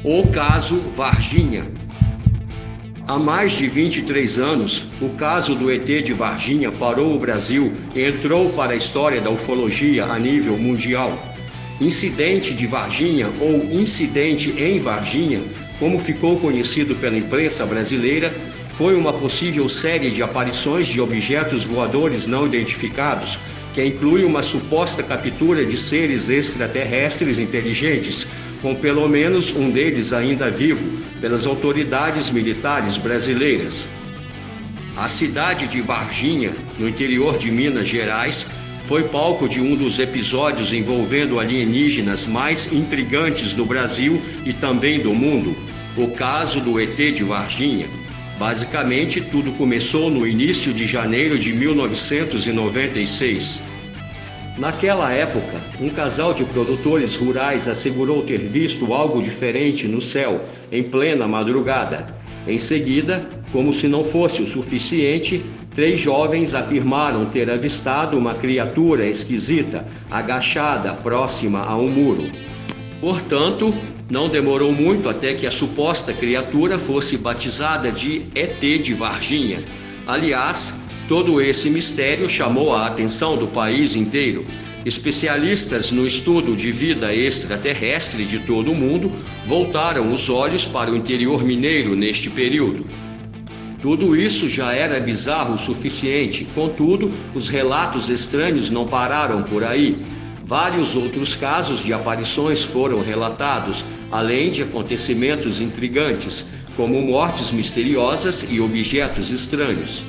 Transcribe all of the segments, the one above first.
O caso Varginha. Há mais de 23 anos, o caso do ET de Varginha parou o Brasil e entrou para a história da ufologia a nível mundial. Incidente de Varginha ou incidente em Varginha, como ficou conhecido pela imprensa brasileira, foi uma possível série de aparições de objetos voadores não identificados, que inclui uma suposta captura de seres extraterrestres inteligentes, com pelo menos um deles ainda vivo, pelas autoridades militares brasileiras. A cidade de Varginha, no interior de Minas Gerais, foi palco de um dos episódios envolvendo alienígenas mais intrigantes do Brasil e também do mundo, o caso do ET de Varginha. Basicamente, tudo começou no início de janeiro de 1996. Naquela época, um casal de produtores rurais assegurou ter visto algo diferente no céu, em plena madrugada. Em seguida, como se não fosse o suficiente, 3 jovens afirmaram ter avistado uma criatura esquisita, agachada próxima a um muro. Portanto, não demorou muito até que a suposta criatura fosse batizada de ET de Varginha. Aliás, todo esse mistério chamou a atenção do país inteiro. Especialistas no estudo de vida extraterrestre de todo o mundo voltaram os olhos para o interior mineiro neste período. Tudo isso já era bizarro o suficiente, contudo, os relatos estranhos não pararam por aí. Vários outros casos de aparições foram relatados, além de acontecimentos intrigantes, como mortes misteriosas e objetos estranhos.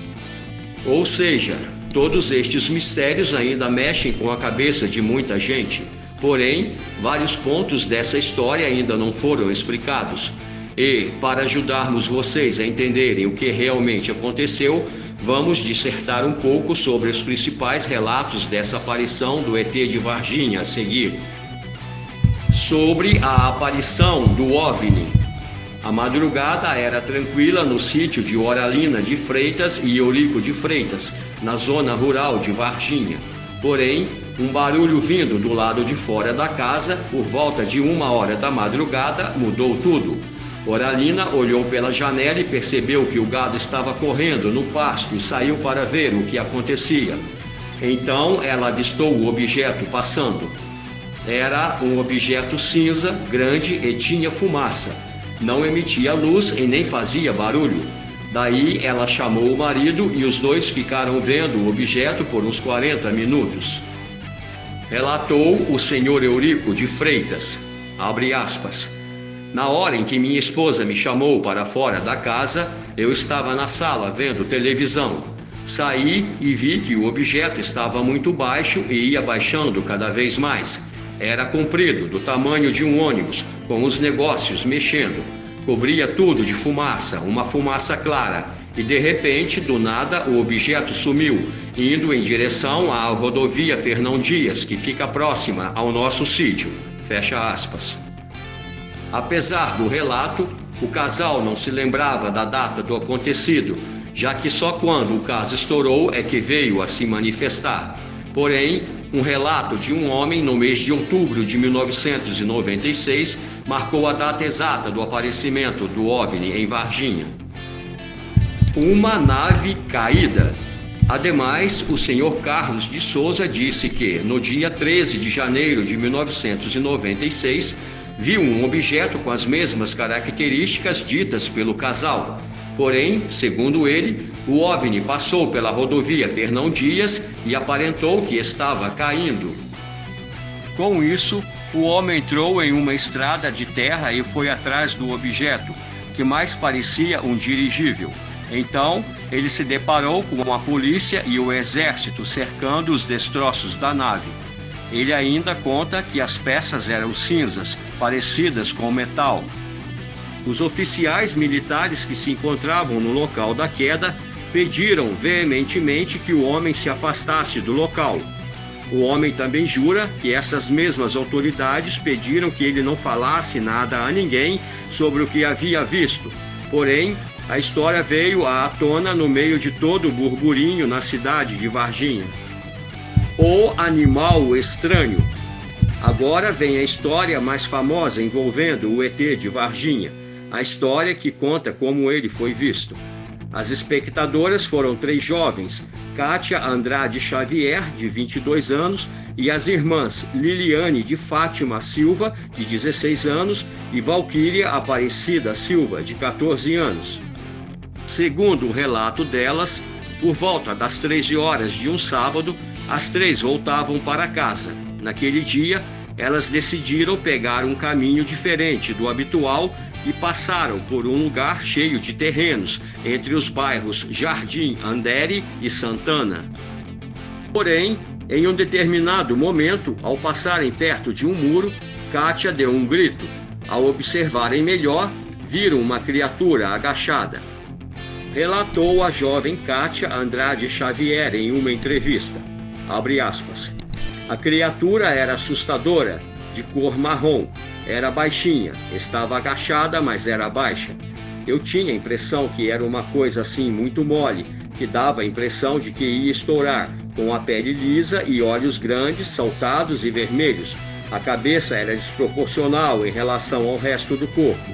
Ou seja, todos estes mistérios ainda mexem com a cabeça de muita gente. Porém, vários pontos dessa história ainda não foram explicados. E, para ajudarmos vocês a entenderem o que realmente aconteceu, vamos dissertar um pouco sobre os principais relatos dessa aparição do ET de Varginha a seguir. Sobre a aparição do OVNI. A madrugada era tranquila no sítio de Oralina de Freitas e Eurico de Freitas, na zona rural de Varginha. Porém, um barulho vindo do lado de fora da casa, por volta de 1h da madrugada, mudou tudo. Oralina olhou pela janela e percebeu que o gado estava correndo no pasto e saiu para ver o que acontecia. Então ela avistou o objeto passando. Era um objeto cinza, grande e tinha fumaça. Não emitia luz e nem fazia barulho. Daí ela chamou o marido e os dois ficaram vendo o objeto por uns 40 minutos. Relatou o senhor Eurico de Freitas, abre aspas. Na hora em que minha esposa me chamou para fora da casa, eu estava na sala vendo televisão. Saí e vi que o objeto estava muito baixo e ia baixando cada vez mais. Era comprido, do tamanho de um ônibus, com os negócios mexendo. Cobria tudo de fumaça, uma fumaça clara. E de repente, do nada, o objeto sumiu, indo em direção à rodovia Fernão Dias, que fica próxima ao nosso sítio. Fecha aspas. Apesar do relato, o casal não se lembrava da data do acontecido, já que só quando o caso estourou é que veio a se manifestar. Porém, um relato de um homem no mês de outubro de 1996 marcou a data exata do aparecimento do OVNI em Varginha. Uma nave caída. Ademais, o senhor Carlos de Souza disse que, no dia 13 de janeiro de 1996, viu um objeto com as mesmas características ditas pelo casal. Porém, segundo ele, o OVNI passou pela rodovia Fernão Dias e aparentou que estava caindo. Com isso, o homem entrou em uma estrada de terra e foi atrás do objeto, que mais parecia um dirigível. Então, ele se deparou com a polícia e o exército cercando os destroços da nave. Ele ainda conta que as peças eram cinzas, parecidas com metal. Os oficiais militares que se encontravam no local da queda pediram veementemente que o homem se afastasse do local. O homem também jura que essas mesmas autoridades pediram que ele não falasse nada a ninguém sobre o que havia visto. Porém, a história veio à tona no meio de todo o burburinho na cidade de Varginha. O animal estranho. Agora vem a história mais famosa envolvendo o ET de Varginha, a história que conta como ele foi visto. As espectadoras foram 3 jovens, Kátia Andrade Xavier, de 22 anos, e as irmãs Liliane de Fátima Silva, de 16 anos, e Valquíria Aparecida Silva, de 14 anos. Segundo o relato delas, por volta das 13 horas de um sábado, as 3 voltavam para casa. Naquele dia, elas decidiram pegar um caminho diferente do habitual e passaram por um lugar cheio de terrenos, entre os bairros Jardim Andere e Santana. Porém, em um determinado momento, ao passarem perto de um muro, Kátia deu um grito. Ao observarem melhor, viram uma criatura agachada. Relatou a jovem Kátia Andrade Xavier em uma entrevista. Abre aspas. A criatura era assustadora, de cor marrom, era baixinha, estava agachada, mas era baixa. Eu tinha a impressão que era uma coisa assim muito mole, que dava a impressão de que ia estourar, com a pele lisa e olhos grandes, saltados e vermelhos. A cabeça era desproporcional em relação ao resto do corpo.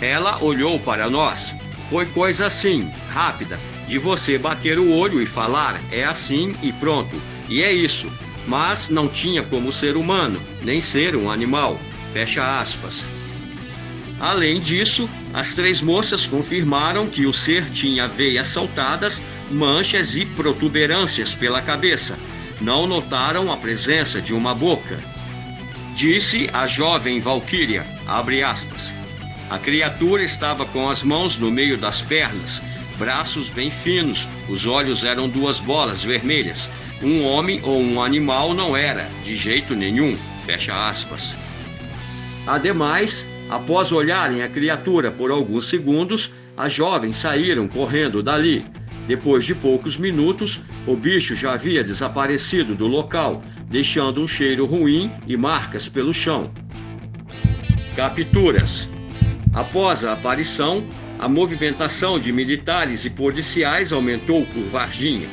Ela olhou para nós. Foi coisa assim, rápida, de você bater o olho e falar, é assim e pronto, e é isso. Mas não tinha como ser humano, nem ser um animal. Fecha aspas. Além disso, as 3 moças confirmaram que o ser tinha veias saltadas, manchas e protuberâncias pela cabeça. Não notaram a presença de uma boca. Disse a jovem Valquíria, abre aspas, a criatura estava com as mãos no meio das pernas, braços bem finos, os olhos eram 2 bolas vermelhas. Um homem ou um animal não era, de jeito nenhum, fecha aspas. Ademais, após olharem a criatura por alguns segundos, as jovens saíram correndo dali. Depois de poucos minutos, o bicho já havia desaparecido do local, deixando um cheiro ruim e marcas pelo chão. Capturas. Após a aparição, a movimentação de militares e policiais aumentou por Varginha.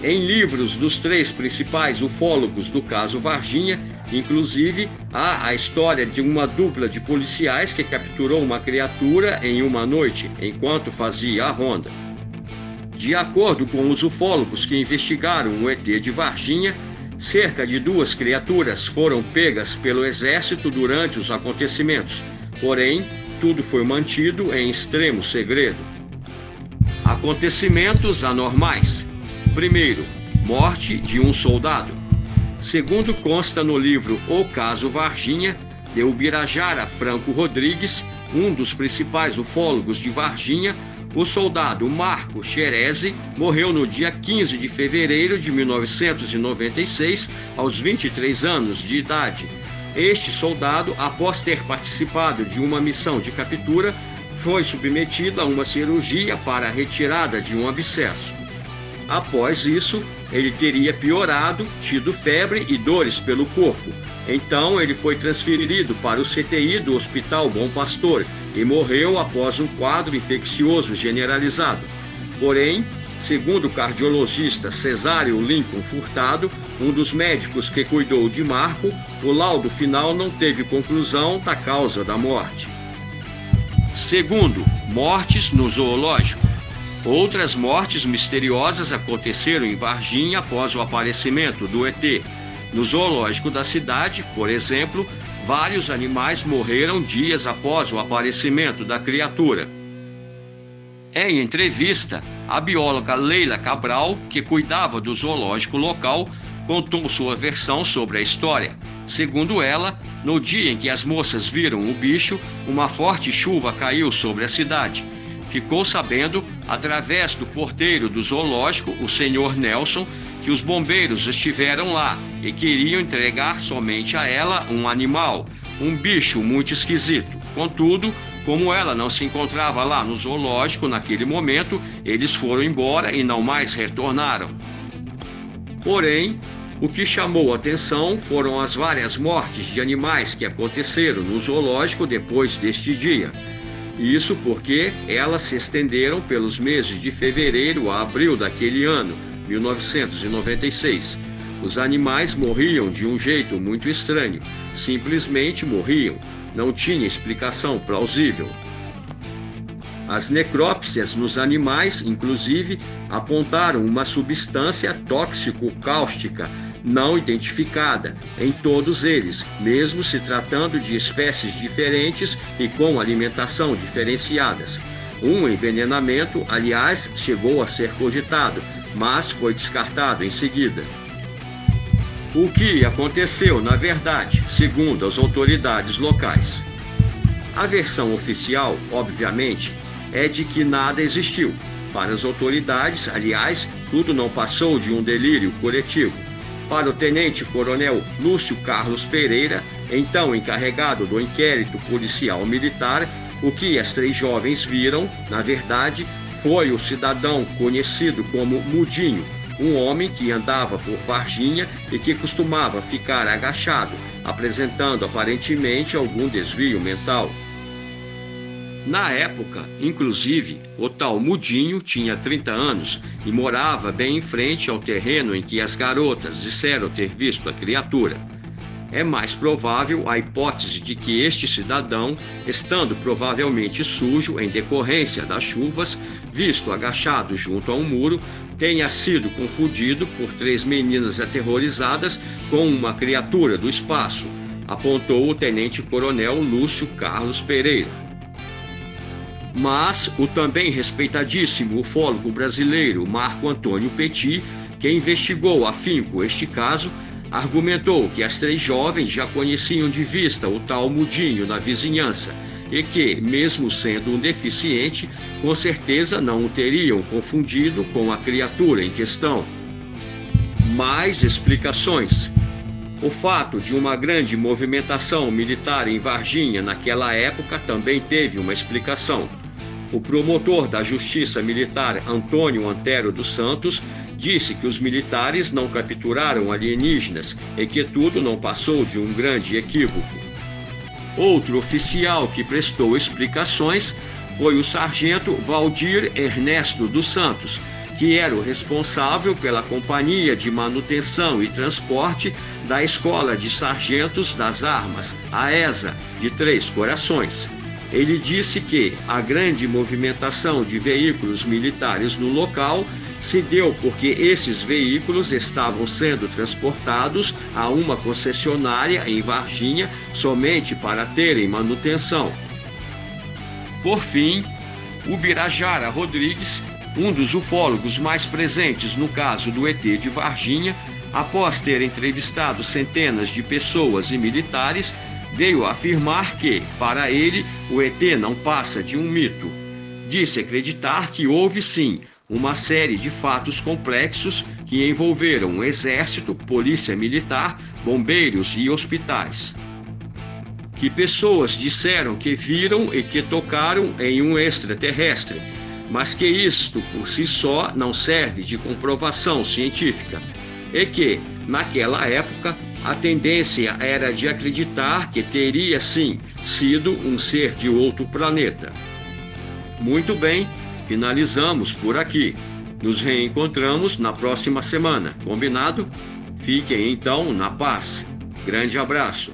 Em livros dos 3 principais ufólogos do caso Varginha, inclusive, há a história de uma dupla de policiais que capturou uma criatura em uma noite, enquanto fazia a ronda. De acordo com os ufólogos que investigaram o ET de Varginha, cerca de 2 criaturas foram pegas pelo exército durante os acontecimentos, porém, tudo foi mantido em extremo segredo. Acontecimentos anormais. Primeiro, morte de um soldado. Segundo consta no livro O Caso Varginha, de Ubirajara Franco Rodrigues, um dos principais ufólogos de Varginha, o soldado Marco Xerezi morreu no dia 15 de fevereiro de 1996, aos 23 anos de idade. Este soldado, após ter participado de uma missão de captura, foi submetido a uma cirurgia para a retirada de um abscesso. Após isso, ele teria piorado, tido febre e dores pelo corpo. Então, ele foi transferido para o CTI do Hospital Bom Pastor e morreu após um quadro infeccioso generalizado. Porém, segundo o cardiologista Cesário Lincoln Furtado, um dos médicos que cuidou de Marco, o laudo final não teve conclusão da causa da morte. Segundo, mortes no zoológico. Outras mortes misteriosas aconteceram em Varginha após o aparecimento do ET. No zoológico da cidade, por exemplo, vários animais morreram dias após o aparecimento da criatura. Em entrevista, a bióloga Leila Cabral, que cuidava do zoológico local, contou sua versão sobre a história. Segundo ela, no dia em que as moças viram o bicho, uma forte chuva caiu sobre a cidade. Ficou sabendo, através do porteiro do zoológico, o senhor Nelson, que os bombeiros estiveram lá e queriam entregar somente a ela um animal, um bicho muito esquisito. Contudo, como ela não se encontrava lá no zoológico naquele momento, eles foram embora e não mais retornaram. Porém, o que chamou a atenção foram as várias mortes de animais que aconteceram no zoológico depois deste dia. Isso porque elas se estenderam pelos meses de fevereiro a abril daquele ano, 1996. Os animais morriam de um jeito muito estranho, simplesmente morriam, não tinha explicação plausível. As necrópsias nos animais, inclusive, apontaram uma substância tóxico-cáustica não identificada em todos eles, mesmo se tratando de espécies diferentes e com alimentação diferenciadas. Um envenenamento, aliás, chegou a ser cogitado, mas foi descartado em seguida. O que aconteceu, na verdade, segundo as autoridades locais? A versão oficial, obviamente, é de que nada existiu. Para as autoridades, aliás, tudo não passou de um delírio coletivo. Para o tenente-coronel Lúcio Carlos Pereira, então encarregado do inquérito policial militar, o que as 3 jovens viram, na verdade, foi o cidadão conhecido como Mudinho, um homem que andava por Varginha e que costumava ficar agachado, apresentando aparentemente algum desvio mental. Na época, inclusive, o tal Mudinho tinha 30 anos e morava bem em frente ao terreno em que as garotas disseram ter visto a criatura. É mais provável a hipótese de que este cidadão, estando provavelmente sujo em decorrência das chuvas, visto agachado junto a um muro, tenha sido confundido por 3 meninas aterrorizadas com uma criatura do espaço, apontou o tenente-coronel Lúcio Carlos Pereira. Mas o também respeitadíssimo ufólogo brasileiro Marco Antônio Petit, que investigou afinco este caso, argumentou que as 3 jovens já conheciam de vista o tal Mudinho na vizinhança e que, mesmo sendo um deficiente, com certeza não o teriam confundido com a criatura em questão. Mais explicações. O fato de uma grande movimentação militar em Varginha naquela época também teve uma explicação. O promotor da Justiça Militar, Antônio Antero dos Santos, disse que os militares não capturaram alienígenas e que tudo não passou de um grande equívoco. Outro oficial que prestou explicações foi o sargento Valdir Ernesto dos Santos, que era o responsável pela Companhia de Manutenção e Transporte da Escola de Sargentos das Armas, a ESA, de Três Corações. Ele disse que a grande movimentação de veículos militares no local se deu porque esses veículos estavam sendo transportados a uma concessionária em Varginha somente para terem manutenção. Por fim, o Birajara Rodrigues, um dos ufólogos mais presentes no caso do ET de Varginha, após ter entrevistado centenas de pessoas e militares, veio a afirmar que, para ele, o ET não passa de um mito. Disse acreditar que houve sim uma série de fatos complexos que envolveram um exército, polícia militar, bombeiros e hospitais. Que pessoas disseram que viram e que tocaram em um extraterrestre, mas que isto por si só não serve de comprovação científica, e que, naquela época, a tendência era de acreditar que teria sim sido um ser de outro planeta. Muito bem, finalizamos por aqui. Nos reencontramos na próxima semana, combinado? Fiquem então na paz. Grande abraço.